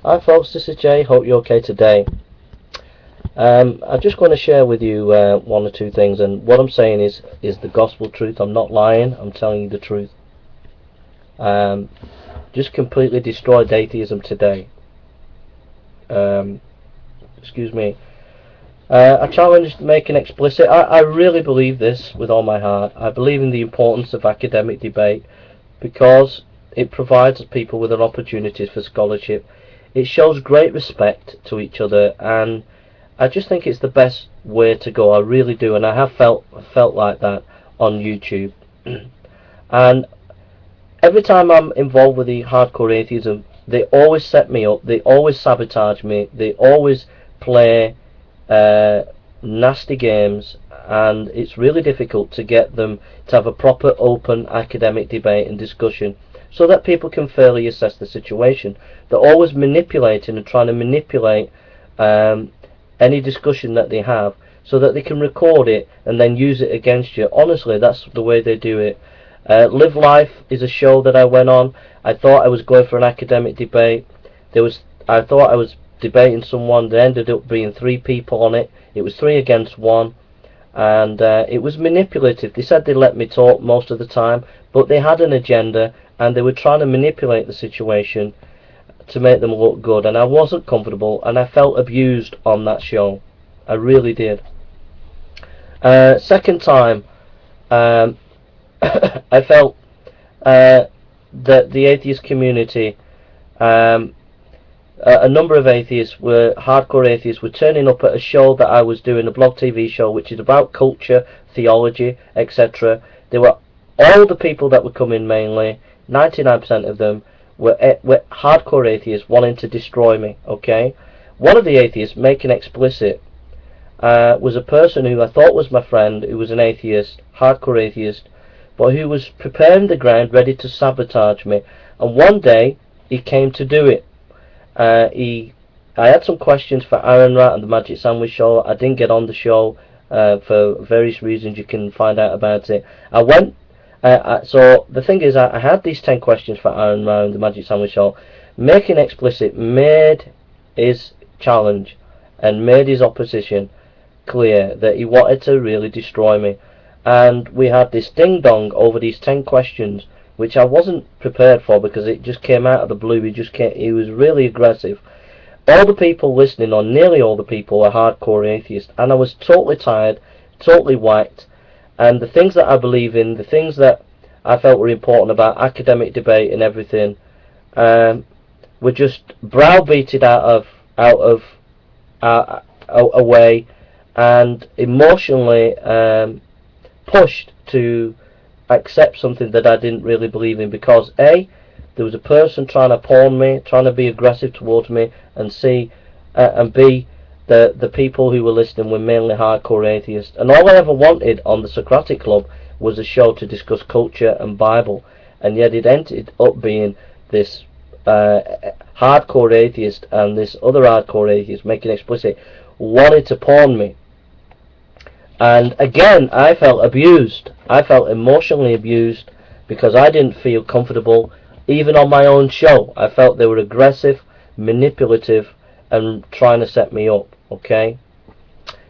Hi folks, this is Jay. Hope you're okay today. I'm just going to share with you one or two things, and what I'm saying is the gospel truth. I'm not lying, I'm telling you the truth. Just completely destroyed atheism today. Excuse me. I challenge making explicit. I really believe this with all my heart. I believe in the importance of academic debate because it provides people with an opportunity for scholarship. It shows great respect to each other, and I just think it's the best way to go. I really do, and I have felt like that on YouTube. And every time I'm involved with the hardcore atheism, they always set me up, they always sabotage me, they always play nasty games, and it's really difficult to get them to have a proper open academic debate and discussion so that people can fairly assess the situation. They're always manipulating and trying to manipulate any discussion that they have so that they can record it and then use it against you. Honestly, that's the way they do it. Live Life is a show that I went on. I thought I was going for an academic debate. I thought I was debating someone. There ended up being 3 people on it. It was 3 against 1, and it was manipulative. They said they let me talk most of the time, but they had an agenda, and they were trying to manipulate the situation to make them look good, and I wasn't comfortable, and I felt abused on that show. I really did. Second time, I felt that the atheist community, a number of atheists, hardcore atheists, were turning up at a show that I was doing, a blog TV show, which is about culture, theology, etc. They were all the people that were coming, mainly 99% of them were hardcore atheists wanting to destroy me. Okay, one of the atheists, making explicit, was a person who I thought was my friend, who was an atheist, hardcore atheist, but who was preparing the ground, ready to sabotage me. And one day he came to do it. I had some questions for Aaron Rat and the Magic Sandwich Show. I didn't get on the show for various reasons. You can find out about it. I went. So the thing is, I had these 10 questions for Aaron Rat and the Magic Sandwich Show. Making Explicit made his challenge and made his opposition clear that he wanted to really destroy me. And we had this ding dong over these 10 questions, which I wasn't prepared for because it just came out of the blue. He was really aggressive. All the people listening, or nearly all the people, were hardcore atheists, and I was totally tired, totally whacked. And the things that I believe in, the things that I felt were important about academic debate and everything, were just browbeated away, and emotionally pushed to accept something that I didn't really believe in, because A, there was a person trying to pawn me, trying to be aggressive towards me, and and B, the people who were listening were mainly hardcore atheists. And all I ever wanted on the Socratic Club was a show to discuss culture and Bible, and yet it ended up being this hardcore atheist and this other hardcore atheist, Making Explicit, wanted to pawn me. And again, I felt abused. I felt emotionally abused because I didn't feel comfortable even on my own show. I felt they were aggressive, manipulative, and trying to set me up. Okay,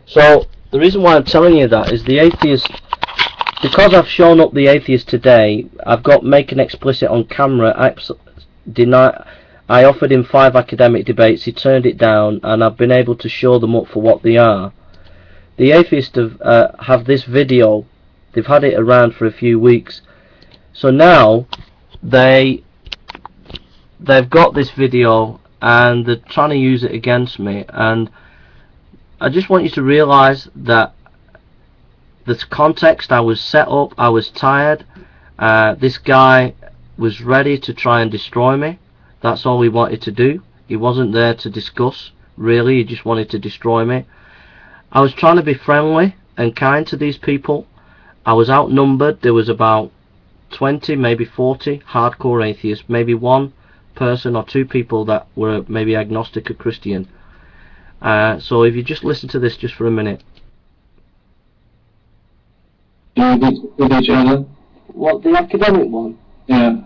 so the reason why I'm telling you that is the atheist, because I've shown up the atheist today. I've got Making Explicit on camera. I offered him 5 academic debates. He turned it down, and I've been able to show them up for what they are. The atheists have this video. They've had it around for a few weeks, so now they've got this video and they're trying to use it against me. And I just want you to realize that the context, I was set up, I was tired. This guy was ready to try and destroy me. That's all he wanted to do. He wasn't there to discuss, really. He just wanted to destroy me. I was trying to be friendly and kind to these people. I was outnumbered. There was about 20, maybe 40 hardcore atheists, maybe 1 person or 2 people that were maybe agnostic or Christian. So if you just listen to this just for a minute. With each other? What, the academic one? Yeah.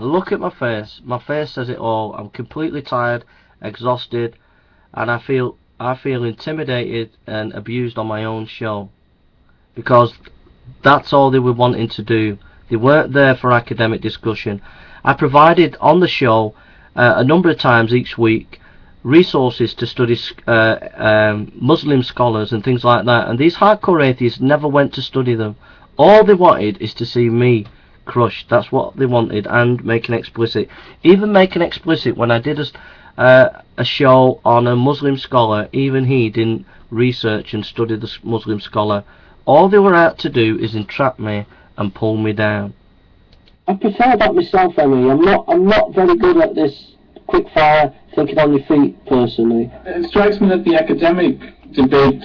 Look at my face. My face says it all. I'm completely tired. exhausted, and I feel intimidated and abused on my own show, because that's all they were wanting to do. They weren't there for academic discussion. I provided on the show a number of times each week resources to study Muslim scholars and things like that, and these hardcore atheists never went to study them. All they wanted is to see me crushed. That's what they wanted, and making explicit. Even making explicit, when I did a show on a Muslim scholar, even he didn't research and study the Muslim scholar. All they were out to do is entrap me and pull me down. I prefer that myself, Henry. I'm not very good at this quick fire, thinking on your feet, personally. It strikes me that the academic debate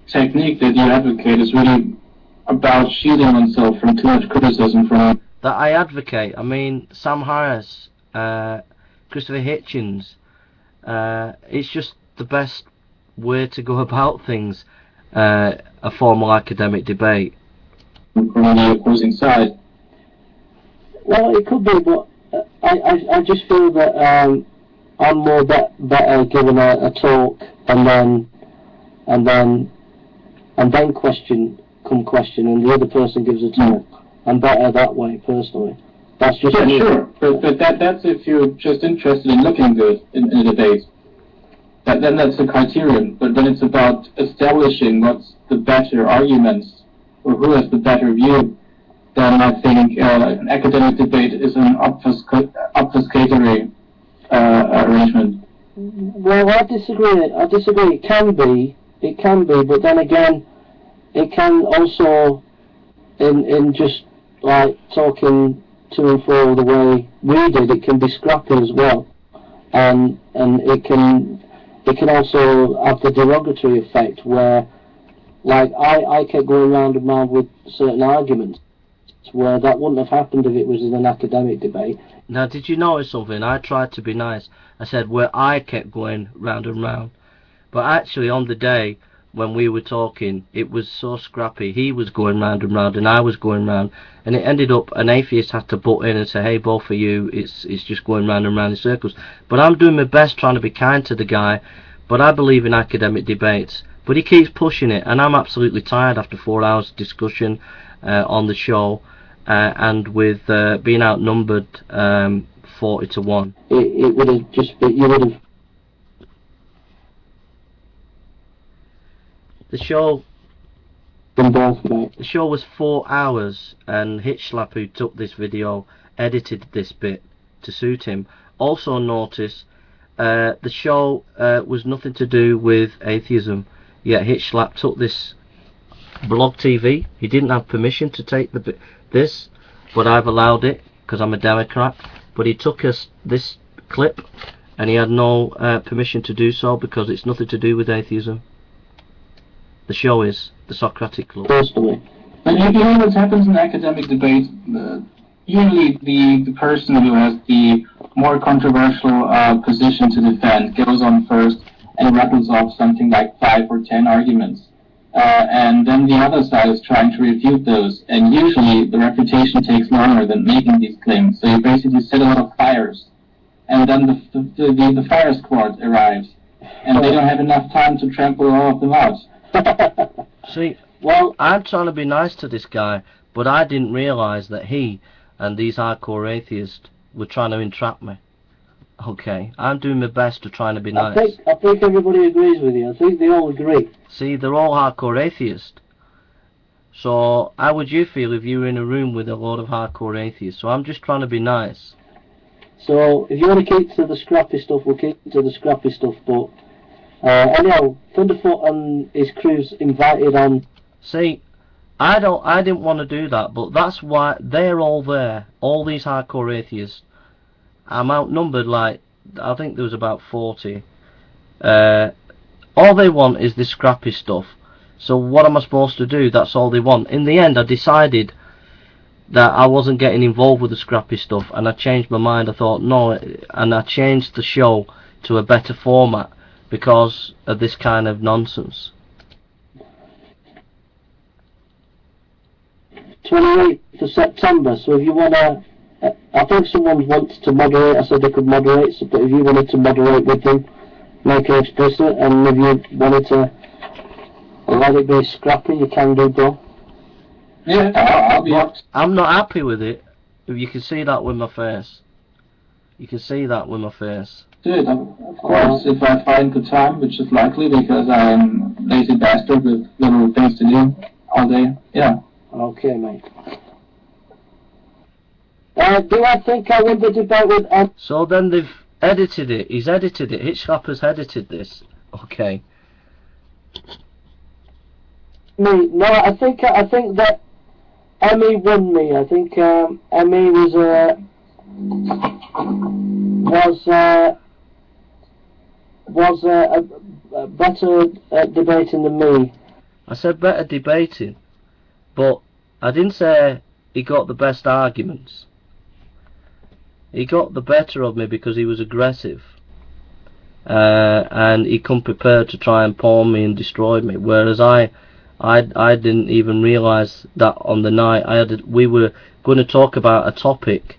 technique that you advocate is really about shielding oneself from too much criticism from... That I advocate, I mean, Sam Harris, Christopher Hitchens, it's just the best way to go about things, a formal academic debate. From the opposing side. Well, it could be, but I just feel that I'm more better giving a talk and then question, and the other person gives a talk. I'm better that way, personally. That's just yeah, me. sure, but that's if you're just interested in looking good in a debate. Then that's a criterion. But when it's about establishing what's the better arguments or who has the better view, then I think an academic debate is an obfuscatory arrangement. Well, I disagree. It can be, but then again, it can also, in just like talking to and fro the way we did, it can be scrappy as well, and it can also have the derogatory effect where, like, I kept going round and round with certain arguments, where that wouldn't have happened if it was in an academic debate. Now, did you notice something? I tried to be nice. I said where I kept going round and round. But actually, on the day when we were talking, it was so scrappy. He was going round and round, and I was going round. And it ended up, an atheist had to butt in and say, hey, both of you, it's just going round and round in circles. But I'm doing my best trying to be kind to the guy. But I believe in academic debates. But he keeps pushing it, and I'm absolutely tired after 4 hours of discussion on the show. And with being outnumbered 40 to 1. It would have just been, you would have... The show The show was 4 hours, and Hitchlap, who took this video, edited this bit to suit him. Also notice, the show was nothing to do with atheism, yet Hitchlap took this blog TV. He didn't have permission to take this, but I've allowed it because I'm a Democrat. But he took this clip, and he had no permission to do so because it's nothing to do with atheism. The show is the Socratic Club. Personally. And you know what happens in academic debate? Usually the person who has the more controversial position to defend goes on first and rattles off something like 5 or 10 arguments. And then the other side is trying to refute those, and usually the refutation takes longer than making these claims. So you basically set a lot of fires, and then the fire squad arrives, and they don't have enough time to trample all of them out. See, well, I'm trying to be nice to this guy, but I didn't realise that he and these hardcore atheists were trying to entrap me. Okay, I'm doing my best to try to be nice. I think everybody agrees with you. I think they all agree. See, they're all hardcore atheists. So, how would you feel if you were in a room with a lot of hardcore atheists? So I'm just trying to be nice. So, if you want to keep to the scrappy stuff, we'll keep to the scrappy stuff, but... anyhow, Thunderfoot and his crew's invited on... See, I didn't want to do that, but that's why they're all there. All these hardcore atheists. I'm outnumbered, like, I think there was about 40. All they want is this scrappy stuff. So what am I supposed to do? That's all they want. In the end, I decided that I wasn't getting involved with the scrappy stuff, and I changed my mind. I thought, no, and I changed the show to a better format because of this kind of nonsense. 28th of September, so if you want to I think someone wants to moderate. I said they could moderate, so, but if you wanted to moderate with them, make it explicit, and if you wanted to let it be scrappy, you can do both. Yeah, I'll be up. I'm not happy with it. If you can see that with my face. You can see that with my face. Dude, of course, if I find the time, which is likely because I'm a lazy bastard with little things to do all day. Yeah. Okay, mate. Do I think I win the debate with So then they've edited it. He's edited it. Hitchclapper's edited this. Okay. me? No, I think that Emmy won me. I think Emmy was a better at debating than me. I said better debating, but I didn't say he got the best arguments. He got the better of me because he was aggressive, and he come prepared to try and pawn me and destroy me. Whereas I didn't even realise that on the night we were going to talk about a topic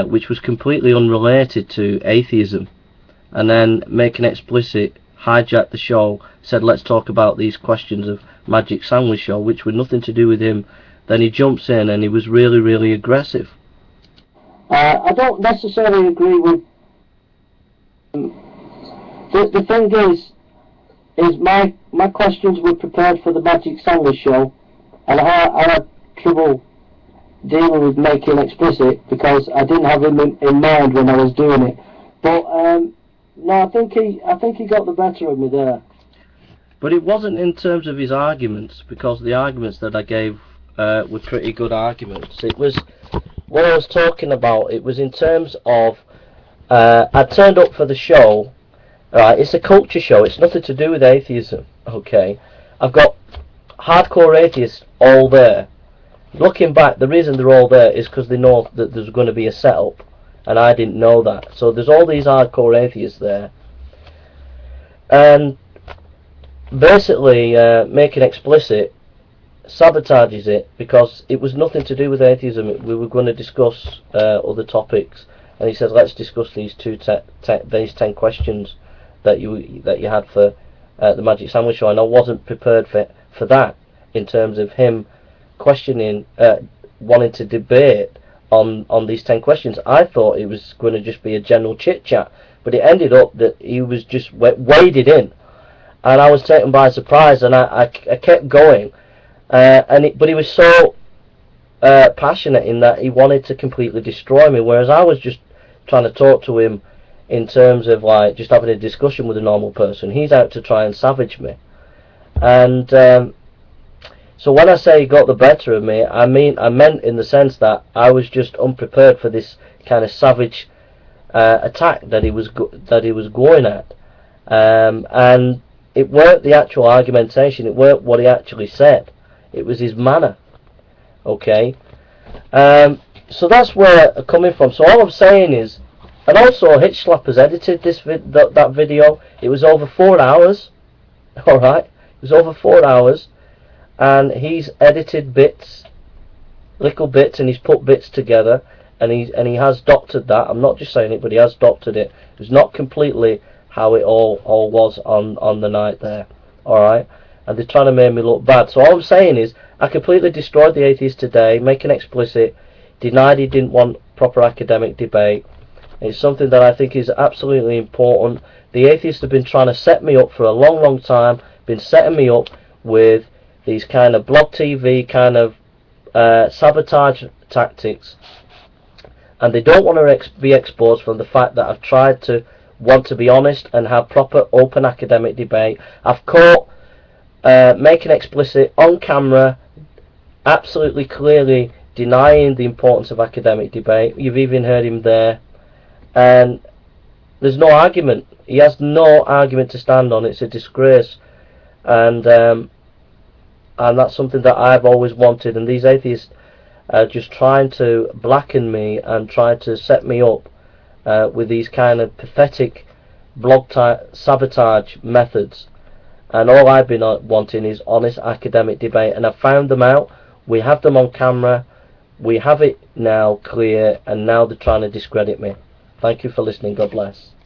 which was completely unrelated to atheism, and then making explicit, hijacked the show, said let's talk about these questions of Magic Sandwich Show, which were nothing to do with him. Then he jumps in and he was really, really aggressive. I don't necessarily agree with. The thing is my questions were prepared for the Magic Sandwich Show, and I had trouble dealing with making explicit because I didn't have him in mind when I was doing it. But no, I think he got the better of me there. But it wasn't in terms of his arguments, because the arguments that I gave were pretty good arguments. It was what I was talking about. It was in terms of I turned up for the show. Right, it's a culture show. It's nothing to do with atheism. Okay, I've got hardcore atheists all there. Looking back, the reason they're all there is because they know that there's going to be a setup, and I didn't know that. So there's all these hardcore atheists there, and basically making explicit sabotages it because it was nothing to do with atheism. We were going to discuss other topics, and he said let's discuss these these 10 questions that you had for the Magic Sandwich Show, and I wasn't prepared for that in terms of him questioning, wanting to debate on these 10 questions. I thought it was going to just be a general chit chat, but it ended up that he was just waded in, and I was taken by surprise, and I kept going, but he was so passionate in that he wanted to completely destroy me, whereas I was just trying to talk to him in terms of like just having a discussion with a normal person. He's out to try and savage me, and so when I say he got the better of me, I meant in the sense that I was just unprepared for this kind of savage attack that he was going at, and it weren't the actual argumentation, it weren't what he actually said, it was his manner. Okay, so that's where I'm coming from. So all I'm saying is, and also Hitch Slapper's edited that video. It was over 4 hours. All right, it was over 4 hours, and he's edited bits, little bits, and he's put bits together, and he has doctored that. I'm not just saying it, but he has doctored it. It's not completely how it all was on the night there. All right, and they're trying to make me look bad. So all I'm saying is, I completely destroyed the atheist today, making explicit, denied he didn't want proper academic debate. It's something that I think is absolutely important. The atheists have been trying to set me up for a long time, been setting me up with these kind of blog TV kind of sabotage tactics, and they don't want to be exposed from the fact that I've tried to want to be honest and have proper open academic debate. I've caught making explicit on camera, absolutely clearly denying the importance of academic debate. You've even heard him there, and there's no argument. He has no argument to stand on. It's a disgrace, and that's something that I've always wanted. And these atheists are just trying to blacken me and try to set me up with these kind of pathetic blog sabotage methods. And all I've been wanting is honest academic debate, and I've found them out. We have them on camera. We have it now clear, and now they're trying to discredit me. Thank you for listening. God bless.